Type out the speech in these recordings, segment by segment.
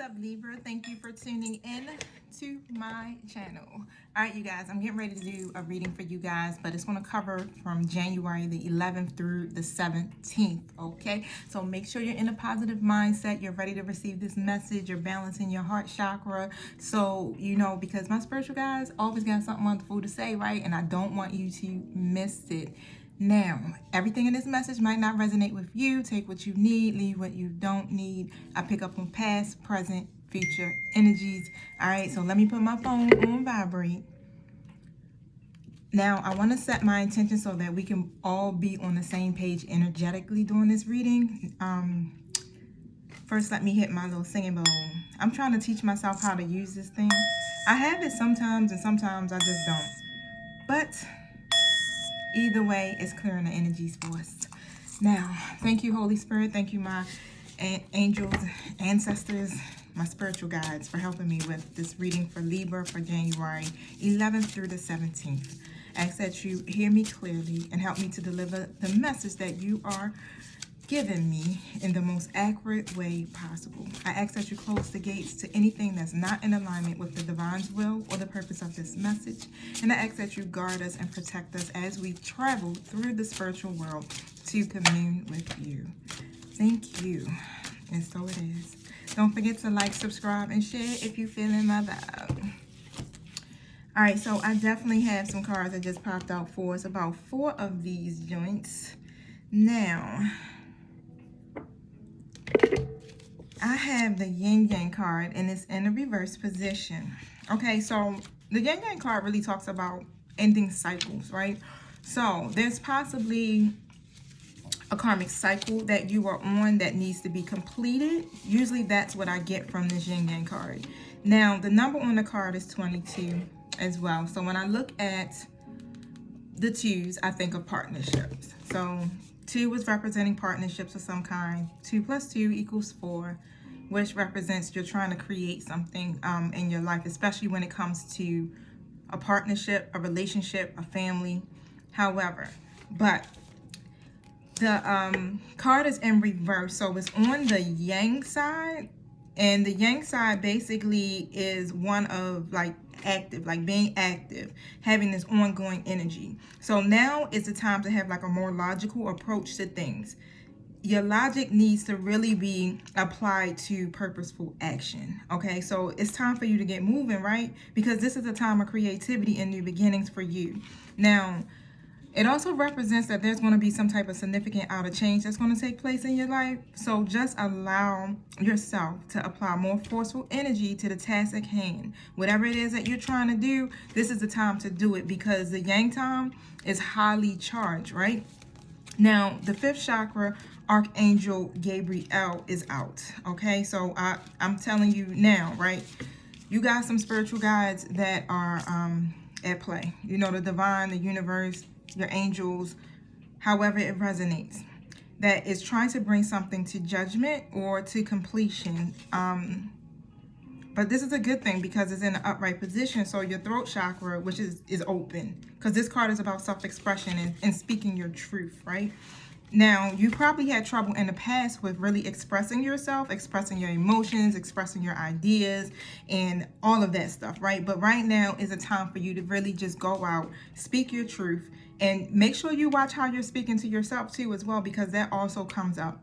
up, Libra? Thank you for tuning in to my channel. All right, you guys, I'm getting ready to do a reading for you guys, but it's going to cover from January the 11th through the 17th, okay? So make sure you're in a positive mindset. You're ready to receive this message. You're balancing your heart chakra. So, because my spiritual guys always got something wonderful to say, right? And I don't want you to miss it. Now, everything in this message might not resonate with you. Take what you need, leave what you don't need. I pick up on past, present, future energies. All right, so let me put my phone on vibrate. Now, I want to set my intention so that we can all be on the same page energetically during this reading. First, let me hit my little singing bowl. I'm trying to teach myself how to use this thing. I have it sometimes, and sometimes I just don't. But either way, it's clearing the energies for us. Now, thank you, Holy Spirit. Thank you, my angels, ancestors, my spiritual guides, for helping me with this reading for Libra for January 11th through the 17th. I ask that you hear me clearly and help me to deliver the message that you are giving me in the most accurate way possible. I ask that you close the gates to anything that's not in alignment with the divine's will or the purpose of this message. And I ask that you guard us and protect us as we travel through the spiritual world to commune with you. Thank you. And so it is. Don't forget to like, subscribe, and share if you're feeling my vibe. All right, so I definitely have some cards that just popped out for us. About 4 of these joints. Now, I have the Yin Yang card, and it's in a reverse position. Okay, so the Yin Yang card really talks about ending cycles, right? So there's possibly a karmic cycle that you are on that needs to be completed. Usually that's what I get from this Yin Yang card. Now, the number on the card is 22 as well. So when I look at the 2s, I think of partnerships. So 2 is representing partnerships of some kind. 2 plus 2 equals 4, which represents you're trying to create something in your life, especially when it comes to a partnership, a relationship, a family, however. But the card is in reverse, so it's on the Yang side, and the Yang side basically is one of like active, like being active, having this ongoing energy. So now is the time to have like a more logical approach to things. Your logic needs to really be applied to purposeful action. Okay, so it's time for you to get moving, right? Because this is a time of creativity and new beginnings for you. Now, it also represents that there's going to be some type of significant outer change that's going to take place in your life. So just allow yourself to apply more forceful energy to the task at hand. Whatever it is that you're trying to do, this is the time to do it, because the Yang time is highly charged, right? Now, the 5th chakra, Archangel Gabriel, is out. Okay, so I'm telling you now, right? You got some spiritual guides that are at play. The divine, the universe, your angels, however it resonates, that is trying to bring something to judgment or to completion. But this is a good thing because it's in an upright position. So your throat chakra, which is open, because this card is about self-expression and speaking your truth, right? Now, you probably had trouble in the past with really expressing yourself, expressing your emotions, expressing your ideas, and all of that stuff, right? But right now is a time for you to really just go out, speak your truth, and make sure you watch how you're speaking to yourself too as well, because that also comes up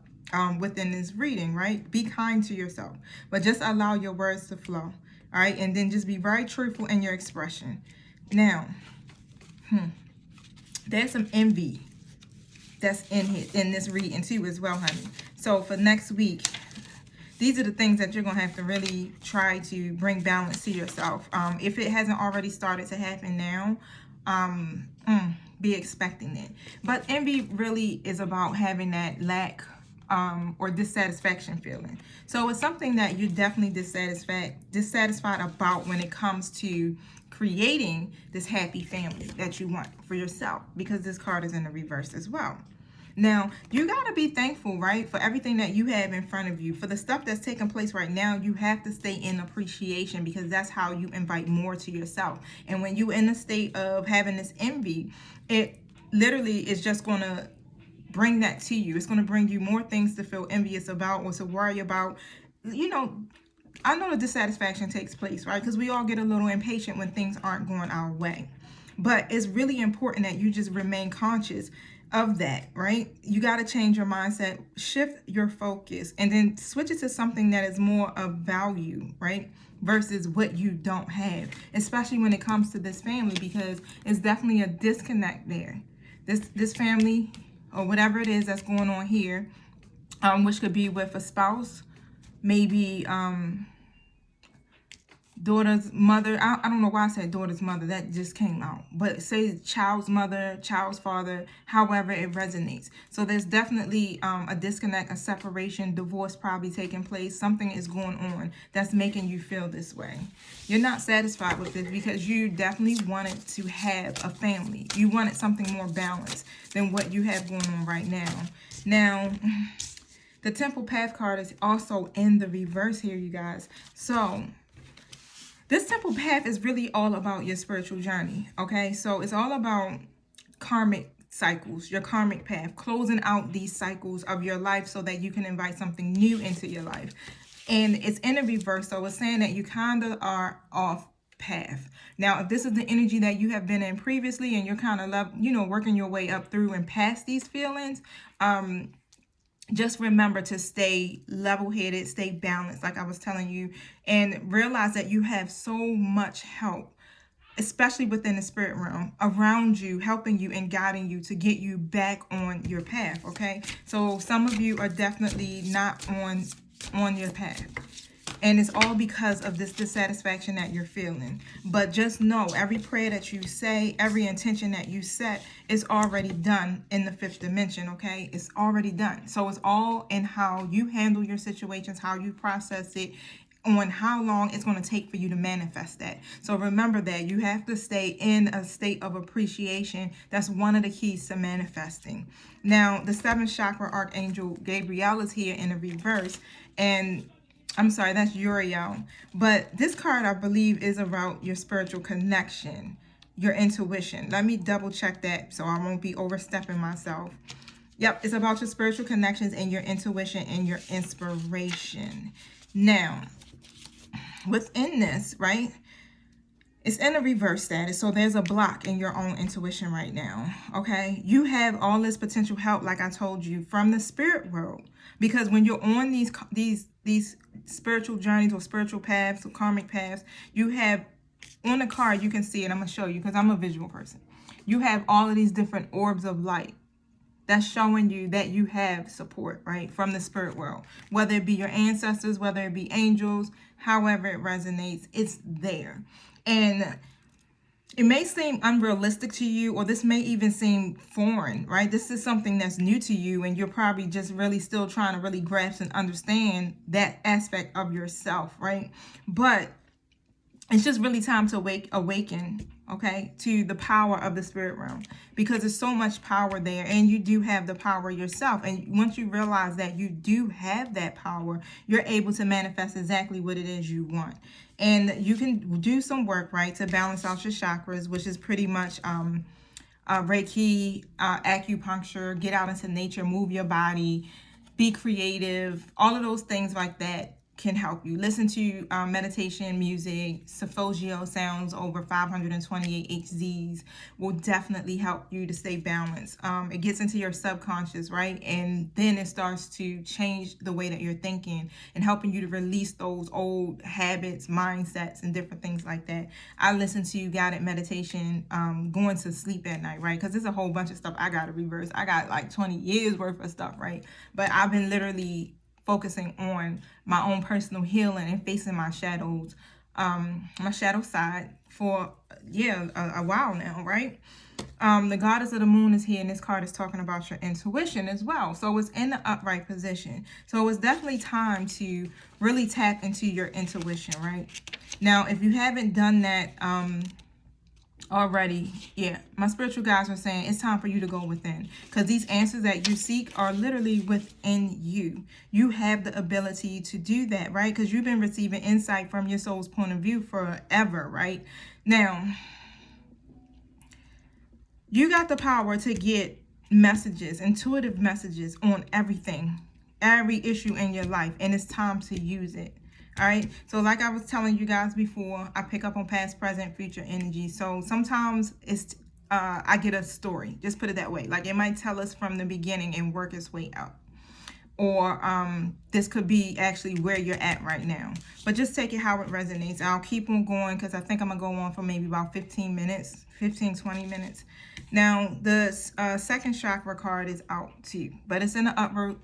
within this reading, right? Be kind to yourself, but just allow your words to flow, all right? And then just be very truthful in your expression. Now, there's some envy that's in this reading too as well, honey. So for next week, these are the things that you're going to have to really try to bring balance to yourself. If it hasn't already started to happen now, be expecting it. But envy really is about having that lack or dissatisfaction feeling. So it's something that you're definitely dissatisfied about when it comes to creating this happy family that you want for yourself, because this card is in the reverse as well. Now, you got to be thankful, right, for everything that you have in front of you. For the stuff that's taking place right now, you have to stay in appreciation, because that's how you invite more to yourself. And when you're in a state of having this envy, it literally is just going to bring that to you. It's going to bring you more things to feel envious about or to worry about. I know the dissatisfaction takes place, right? Because we all get a little impatient when things aren't going our way. But it's really important that you just remain conscious of that, right? You got to change your mindset, shift your focus, and then switch it to something that is more of value, right? Versus what you don't have, especially when it comes to this family, because it's definitely a disconnect there. This family, or whatever it is that's going on here, which could be with a spouse, maybe daughter's mother. I don't know why I said daughter's mother. That just came out. But say child's mother, child's father, however it resonates. So there's definitely a disconnect, a separation, divorce probably taking place. Something is going on that's making you feel this way. You're not satisfied with this because you definitely wanted to have a family. You wanted something more balanced than what you have going on right now. Now, the Temple Path card is also in the reverse here, you guys. So this Temple Path is really all about your spiritual journey, okay? So it's all about karmic cycles, your karmic path, closing out these cycles of your life so that you can invite something new into your life. And it's in a reverse, so it's saying that you kind of are off path. Now, if this is the energy that you have been in previously and you're kind of, working your way up through and past these feelings, just remember to stay level-headed, stay balanced, like I was telling you, and realize that you have so much help, especially within the spirit realm, around you, helping you and guiding you to get you back on your path, okay? So some of you are definitely not on your path. And it's all because of this dissatisfaction that you're feeling. But just know, every prayer that you say, every intention that you set is already done in the fifth dimension, okay? It's already done. So it's all in how you handle your situations, how you process it, on how long it's going to take for you to manifest that. So remember that you have to stay in a state of appreciation. That's one of the keys to manifesting. Now, the seventh chakra archangel Gabriel is here in a reverse, and I'm sorry, that's Uriel. But this card, I believe, is about your spiritual connection, your intuition. Let me double check that so I won't be overstepping myself. Yep, it's about your spiritual connections and your intuition and your inspiration. Now, within this, right, it's in a reverse status, so there's a block in your own intuition right now, okay? You have all this potential help, like I told you, from the spirit world, because when you're on these spiritual journeys or spiritual paths or karmic paths, you have, on the card, you can see it, I'm going to show you because I'm a visual person. You have all of these different orbs of light. That's showing you that you have support, right, from the spirit world. Whether it be your ancestors, whether it be angels, however it resonates, it's there. And it may seem unrealistic to you, or this may even seem foreign, right? This is something that's new to you, and you're probably just really still trying to really grasp and understand that aspect of yourself, right? But it's just really time to awaken, okay, to the power of the spirit realm, because there's so much power there, and you do have the power yourself. And once you realize that you do have that power, you're able to manifest exactly what it is you want. And you can do some work, right, to balance out your chakras, which is pretty much Reiki, acupuncture, get out into nature, move your body, be creative, all of those things like that can help you. Listen to meditation music. Solfeggio sounds over 528 Hzs will definitely help you to stay balanced. It gets into your subconscious, right? And then it starts to change the way that you're thinking and helping you to release those old habits, mindsets, and different things like that. I listen to guided meditation going to sleep at night, right? Because there's a whole bunch of stuff I got to reverse. I got like 20 years worth of stuff, right? But I've been literally focusing on my own personal healing and facing my shadows, my shadow side for, a while now, right? The goddess of the moon is here, and this card is talking about your intuition as well. So it's in the upright position. So it's definitely time to really tap into your intuition, right? Now, if you haven't done that, already, my spiritual guides are saying it's time for you to go within, because these answers that you seek are literally within you. You have the ability to do that, right? Because you've been receiving insight from your soul's point of view forever, right? Now, you got the power to get messages, intuitive messages on everything, every issue in your life, and it's time to use it. All right, so like I was telling you guys before, I pick up on past, present, future energy. So sometimes it's I get a story, just put it that way. Like it might tell us from the beginning and work its way out. Or this could be actually where you're at right now. But just take it how it resonates. I'll keep on going because I think I'm going to go on for maybe about 15 minutes, 15, 20 minutes. Now, the second chakra card is out too, but it's in the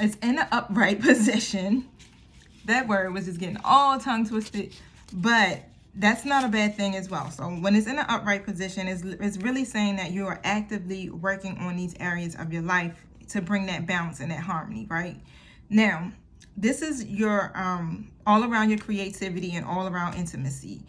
it's in the upright position. That word was just getting all tongue twisted, but that's not a bad thing as well. So when it's in an upright position, it's really saying that you are actively working on these areas of your life to bring that balance and that harmony, right? Now, this is your all around your creativity and all around intimacy.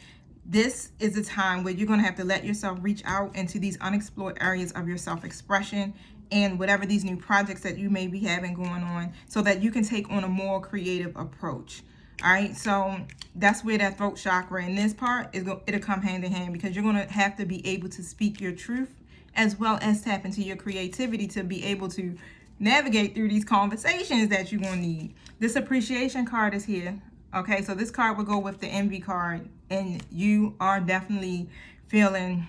This is a time where you're going to have to let yourself reach out into these unexplored areas of your self-expression and whatever these new projects that you may be having going on, so that you can take on a more creative approach. All right, so that's where that throat chakra in this part it'll come hand in hand, because you're going to have to be able to speak your truth as well as tap into your creativity to be able to navigate through these conversations that you're going to need. This appreciation card is here. Okay, so this card will go with the envy card, and you are definitely feeling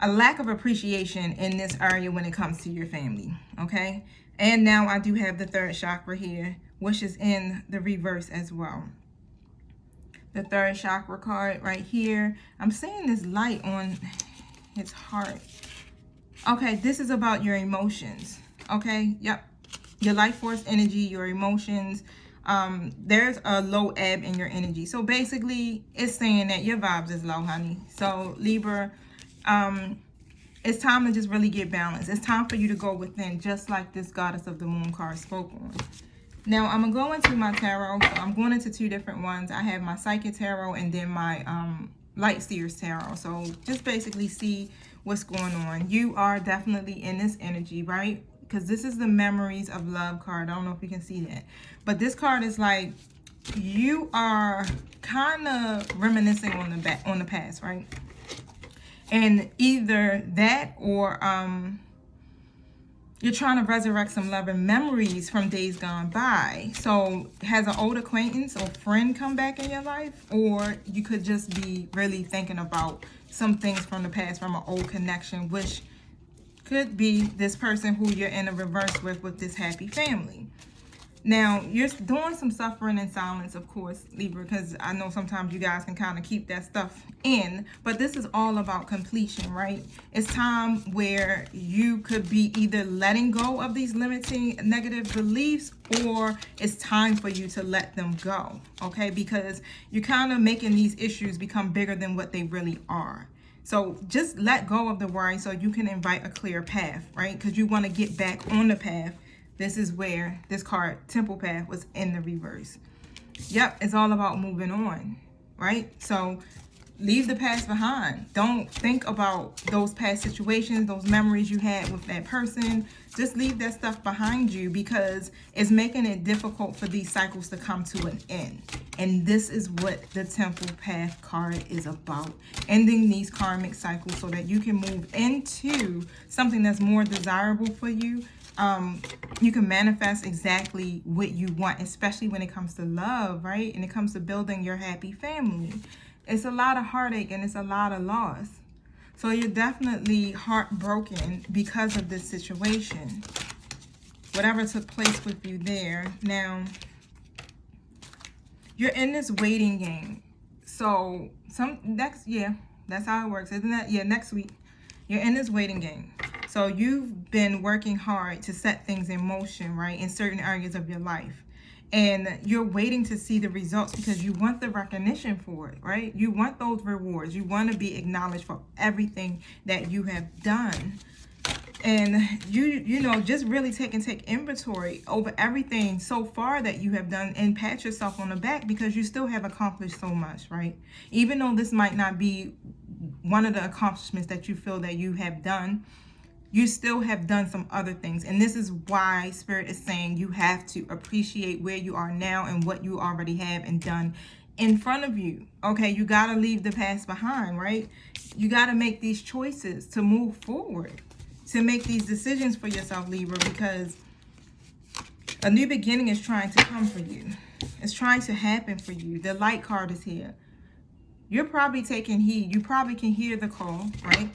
a lack of appreciation in this area when it comes to your family. Okay, and now I do have the third chakra here, which is in the reverse as well. The third chakra card right here, I'm seeing this light on his heart. Okay, this is about your emotions. Okay, yep, your life force energy, your emotions. There's a low ebb in your energy. So basically it's saying that your vibes is low, honey. So Libra, it's time to just really get balanced. It's time for you to go within, just like this Goddess of the Moon card spoke on. Now I'm gonna go into my tarot. So I'm going into two different ones. I have my Psychic Tarot and then my Light Seers Tarot. So just basically see what's going on. You are definitely in this energy, right? Because this is the Memories of Love card. I don't know if you can see that, but this card is like you are kind of reminiscing on the past, right? And either that or you're trying to resurrect some love and memories from days gone by. So has an old acquaintance or friend come back in your life, or you could just be really thinking about some things from the past, from an old connection, which could be this person who you're in a reverse with this happy family. Now, you're doing some suffering in silence, of course, Libra, because I know sometimes you guys can kind of keep that stuff in, but this is all about completion, right? It's time where you could be either letting go of these limiting negative beliefs, or it's time for you to let them go, okay? Because you're kind of making these issues become bigger than what they really are. So just let go of the worry so you can invite a clear path, right? Because you want to get back on the path. This is where this card, Temple Path, was in the reverse. Yep, it's all about moving on, right? So leave the past behind. Don't think about those past situations, those memories you had with that person. Just leave that stuff behind you, because it's making it difficult for these cycles to come to an end. And this is what the Temple Path card is about. Ending these karmic cycles so that you can move into something that's more desirable for you. You can manifest exactly what you want, especially when it comes to love, right? And it comes to building your happy family. It's a lot of heartache and it's a lot of loss. So you're definitely heartbroken because of this situation. Whatever took place with you there. Now, you're in this waiting game. So that's how it works, isn't that? Yeah, next week. You're in this waiting game. So you've been working hard to set things in motion, right, in certain areas of your life. And you're waiting to see the results because you want the recognition for it, right? You want those rewards. You want to be acknowledged for everything that you have done. And you know, just really take inventory over everything so far that you have done and pat yourself on the back, because you still have accomplished so much, right? Even though this might not be one of the accomplishments that you feel that you have done, you still have done some other things. And this is why Spirit is saying you have to appreciate where you are now and what you already have and done in front of you. Okay, you got to leave the past behind, right? You got to make these choices to move forward, to make these decisions for yourself, Libra, because A new beginning is trying to come for you. It's trying to happen for you. The light card is here. You're probably taking heed. You probably can hear the call, right?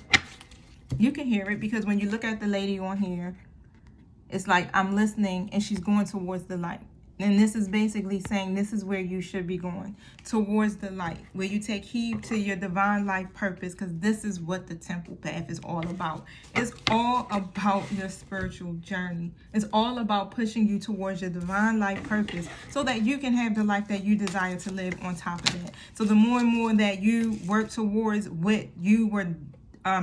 You can hear it because when you look at the lady on here, it's like, I'm listening, and she's going towards the light. And this is basically saying this is where you should be going, towards the light, where you take heed to your divine life purpose, because this is what the temple path is all about. It's all about your spiritual journey. It's all about pushing you towards your divine life purpose so that you can have the life that you desire to live on top of that. So the more and more that you work towards what you were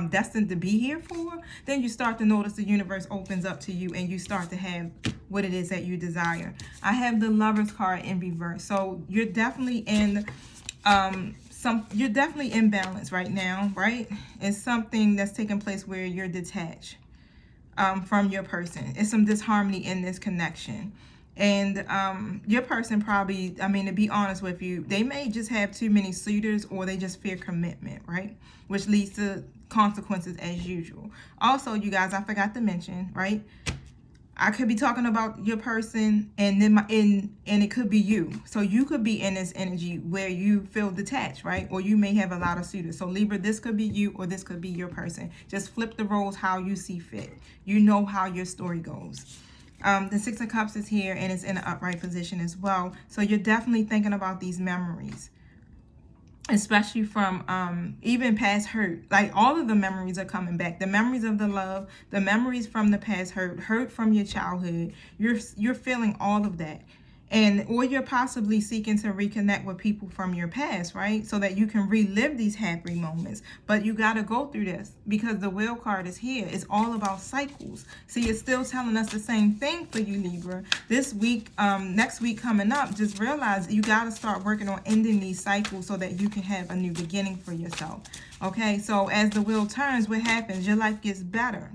destined to be here for, then you start to notice the universe opens up to you and you start to have what it is that you desire. I have the Lovers card in reverse. So you're definitely in you're definitely in balance right now, right? It's something that's taking place where you're detached from your person. It's some disharmony in this connection. And your person probably, I mean, to be honest with you, they may just have too many suitors, or they just fear commitment, right? Which leads to consequences as usual. Also, you guys, I forgot to mention, right? I could be talking about your person, and then and it could be you. So you could be in this energy where you feel detached, right? Or you may have a lot of suitors. So Libra, this could be you, or this could be your person. Just flip the roles how you see fit. You know how your story goes. The Six of Cups is here, and it's in an upright position as well. So you're definitely thinking about these memories, especially from even past hurt. Like, all of the memories are coming back. The memories of the love, the memories from the past hurt from your childhood. You're feeling all of that. Or you're possibly seeking to reconnect with people from your past, right? So that you can relive these happy moments. But you got to go through this, because the Wheel card is here. It's all about cycles. See, it's still telling us the same thing for you, Libra. This week, next week coming up, just realize you got to start working on ending these cycles so that you can have a new beginning for yourself. Okay, so as the wheel turns, what happens? Your life gets better.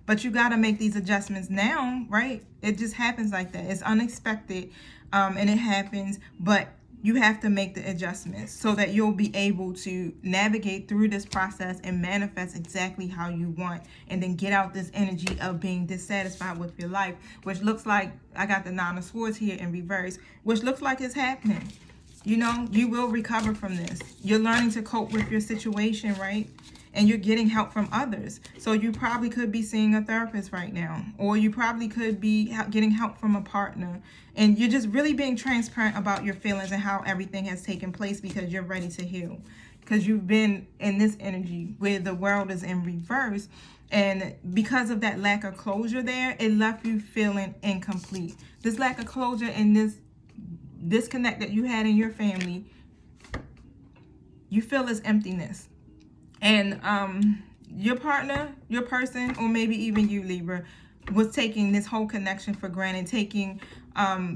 But you got to make these adjustments now, right? It just happens like that. It's unexpected, and it happens, but you have to make the adjustments so that you'll be able to navigate through this process and manifest exactly how you want, and then get out this energy of being dissatisfied with your life, which looks like, I got the Nine of Swords here in reverse, which looks like it's happening. You know, you will recover from this. You're learning to cope with your situation, right? And you're getting help from others. So you probably could be seeing a therapist right now, or you probably could be getting help from a partner. And you're just really being transparent about your feelings and how everything has taken place, because you're ready to heal. Because you've been in this energy where the world is in reverse. And because of that lack of closure there, it left you feeling incomplete. This lack of closure and this disconnect that you had in your family, you feel this emptiness. And your partner, your person, or maybe even you, Libra, was taking this whole connection for granted, taking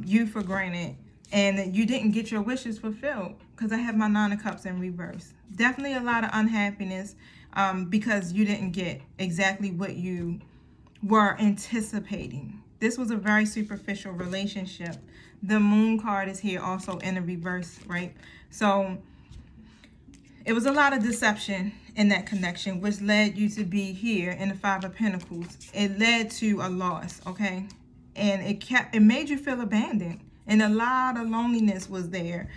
you for granted, and you didn't get your wishes fulfilled, because I have my Nine of Cups in reverse. Definitely a lot of unhappiness because you didn't get exactly what you were anticipating. This was a very superficial relationship. The Moon card is here also in the reverse, right? So it was a lot of deception in that connection, which led you to be here in the Five of Pentacles. It led to a loss, okay? And it made you feel abandoned. And a lot of loneliness was there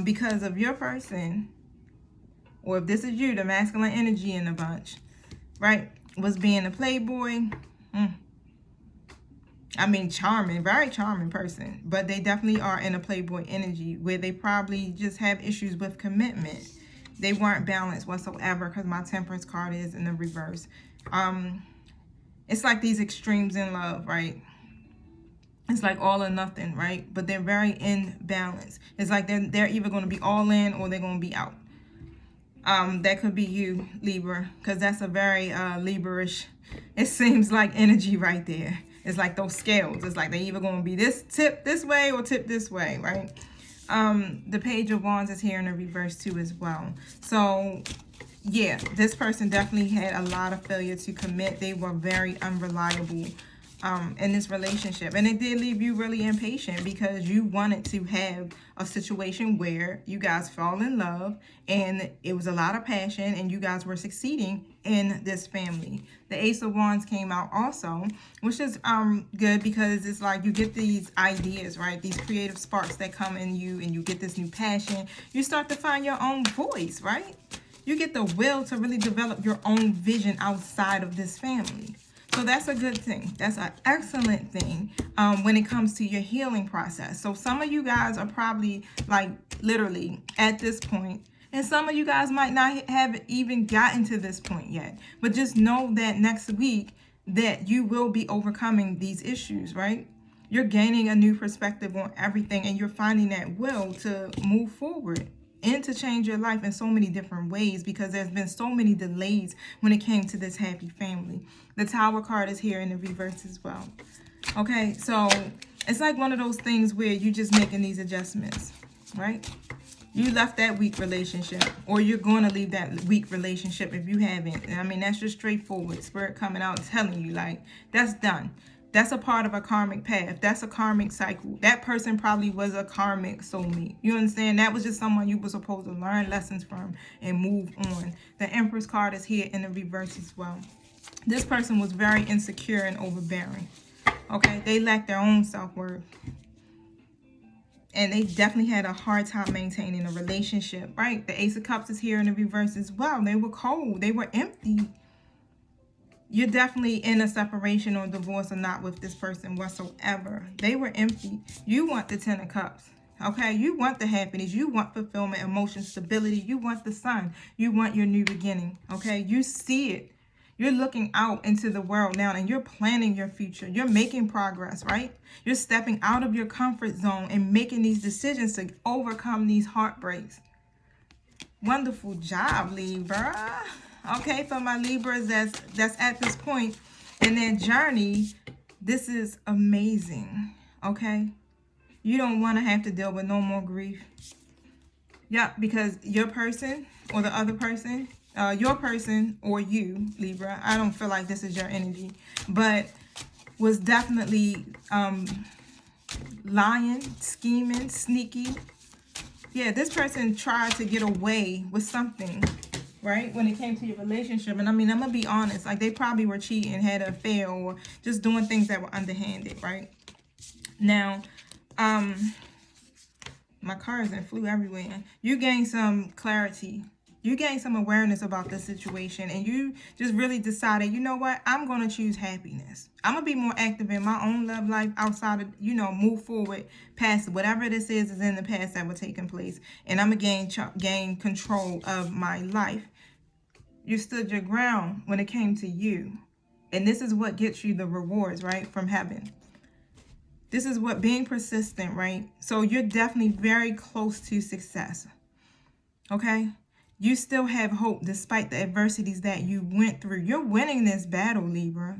because of your person, or if this is you, the masculine energy in the bunch, right? Was being a playboy. I mean, charming, very charming person. But they definitely are in a playboy energy where they probably just have issues with commitment. They weren't balanced whatsoever, because my Temperance card is in the reverse. It's like these extremes in love, right? It's like all or nothing, right? But they're very imbalanced. It's like they're either going to be all in, or they're going to be out. That could be you, Libra, because that's a very Libra-ish, it seems like, energy right there. It's like those scales. It's like they're either going to be tip this way or tip this way, right? The Page of Wands is here in the reverse too as well. So yeah, this person definitely had a lot of failure to commit. They were very unreliable. in this relationship. And it did leave you really impatient because you wanted to have a situation where you guys fall in love and it was a lot of passion and you guys were succeeding in this family. The Ace of Wands came out also, which is good because it's like you get these ideas, right? These creative sparks that come in you and you get this new passion. You start to find your own voice, right? You get the will to really develop your own vision outside of this family. So that's a good thing. That's an excellent thing when it comes to your healing process. So some of you guys are probably like literally at this point, and some of you guys might not have even gotten to this point yet. But just know that next week that you will be overcoming these issues, right? You're gaining a new perspective on everything and you're finding that will to move forward and to change your life in so many different ways because there's been so many delays when it came to this happy family. The Tower card is here in the reverse as well. Okay, so it's like one of those things where you're just making these adjustments, right? You left that weak relationship, or you're going to leave that weak relationship if you haven't. I mean, that's just straightforward. Spirit coming out and telling you, like, that's done. That's a part of a karmic path. That's a karmic cycle. That person probably was a karmic soulmate. You understand? That was just someone you were supposed to learn lessons from and move on. The Empress card is here in the reverse as well. This person was very insecure and overbearing. Okay? They lacked their own self-worth. And they definitely had a hard time maintaining a relationship, right? The Ace of Cups is here in the reverse as well. They were cold. They were empty. You're definitely in a separation or divorce or not with this person whatsoever. They were empty. You want the Ten of Cups. Okay? You want the happiness. You want fulfillment, emotion, stability. You want the sun. You want your new beginning. Okay? You see it. You're looking out into the world now and you're planning your future. You're making progress, right? You're stepping out of your comfort zone and making these decisions to overcome these heartbreaks. Wonderful job, Libra. Okay, for my Libras that's at this point in their journey, this is amazing. Okay? You don't want to have to deal with no more grief. Yep, because your person or the other person, your person or you, Libra, I don't feel like this is your energy, but was definitely lying, scheming, sneaky. Yeah, this person tried to get away with something, right, when it came to your relationship. And I mean, I'm going to be honest, like they probably were cheating, had an affair, or just doing things that were underhanded, right? Now, my cards and flew everywhere. You gain some clarity. You gain some awareness about this situation. And you just really decided, you know what? I'm going to choose happiness. I'm going to be more active in my own love life outside of, move forward past whatever this is in the past that was taking place. And I'm going to gain control of my life. You stood your ground when it came to you. And this is what gets you the rewards, right, from heaven. This is what being persistent, right? So you're definitely very close to success. Okay? You still have hope despite the adversities that you went through. You're winning this battle, Libra.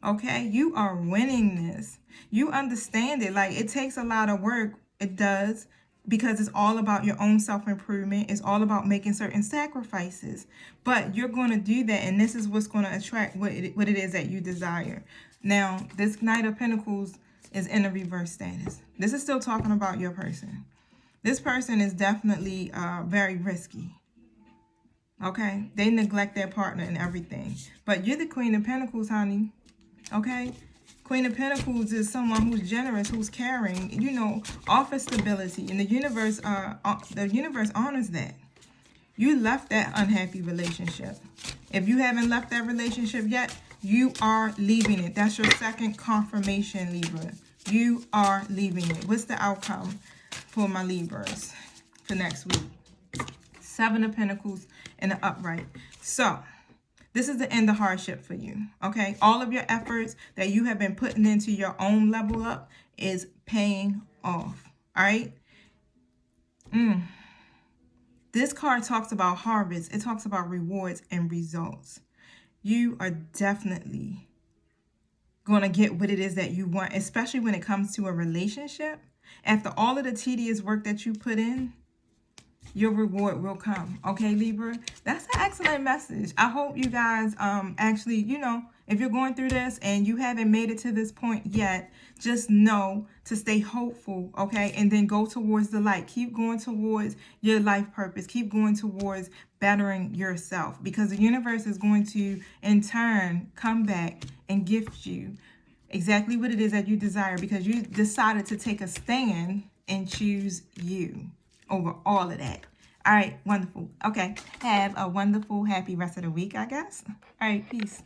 Okay? You are winning this. You understand it. Like, it takes a lot of work. It does. Because it's all about your own self-improvement. It's all about making certain sacrifices. But you're going to do that. And this is what's going to attract what it is that you desire. Now, this Knight of Pentacles is in a reverse status. This is still talking about your person. This person is definitely very risky. Okay? They neglect their partner and everything. But you're the Queen of Pentacles, honey. Okay? Queen of Pentacles is someone who's generous, who's caring, offers stability. And the universe honors that. You left that unhappy relationship. If you haven't left that relationship yet, you are leaving it. That's your second confirmation, Libra. You are leaving it. What's the outcome for my Libras for next week? Seven of Pentacles and the upright. So, this is the end of hardship for you, okay? All of your efforts that you have been putting into your own level up is paying off, all right? This card talks about harvest. It talks about rewards and results. You are definitely going to get what it is that you want, especially when it comes to a relationship. After all of the tedious work that you put in, your reward will come. Okay, Libra? That's an excellent message. I hope you guys actually, you know, if you're going through this and you haven't made it to this point yet, just know to stay hopeful, okay? And then go towards the light. Keep going towards your life purpose. Keep going towards bettering yourself, because the universe is going to, in turn, come back and gift you exactly what it is that you desire, because you decided to take a stand and choose you over all of that. All right, wonderful. Okay, have a wonderful, happy rest of the week, I guess. All right, peace.